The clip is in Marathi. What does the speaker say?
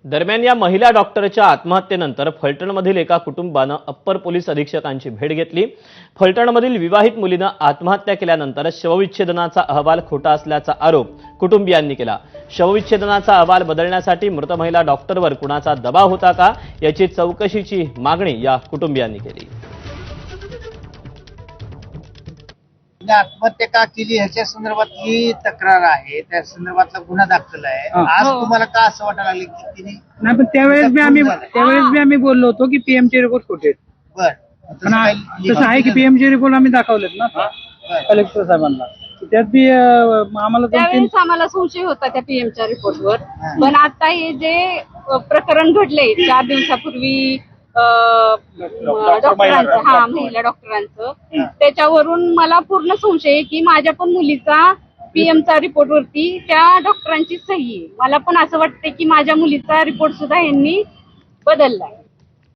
दरम्यान या महिला डॉक्टरच्या आत्महत्येनंतर फलटणमधील एका कुटुंबानं अप्पर पोलीस अधीक्षकांची भेट घेतली। फलटणमधील विवाहित मुलीनं आत्महत्या केल्यानंतर शवविच्छेदनाचा अहवाल खोटा असल्याचा आरोप कुटुंबियांनी केला। शवविच्छेदनाचा अहवाल बदलण्यासाठी मृत महिला डॉक्टरवर कुणाचा दबाव होता का याची चौकशीची मागणी या कुटुंबियांनी केली। आत्महत्या का केली ह्याच्या संदर्भातली तक्रार आहे, त्या संदर्भातला गुन्हा दाखल आहे। आज तुम्हाला का असं वाटायला लागलं की तिने नाही, पण त्यावेळेस बी आम्ही बोललो होतो की पीएमचे रिपोर्ट खोटे आहेत। बर तसं आहे की पीएमचे रिपोर्ट आम्ही दाखवलेत ना कलेक्टर साहेबांना, त्यात बी आम्हाला त्यावेळेस आम्हाला संशय होता त्या पीएमच्या रिपोर्टवर। पण आता हे जे प्रकरण घडले 4 दिवसापूर्वी डॉक्टरांचं, महिला डॉक्टरांचं, त्याच्यावरून मला पूर्ण संशय आहे की माझ्या पण मुलीचा पीएमचा रिपोर्ट वरती त्या डॉक्टरांची सही आहे। मला पण असं वाटतं की माझ्या मुलीचा रिपोर्ट सुद्धा यांनी बदललाय।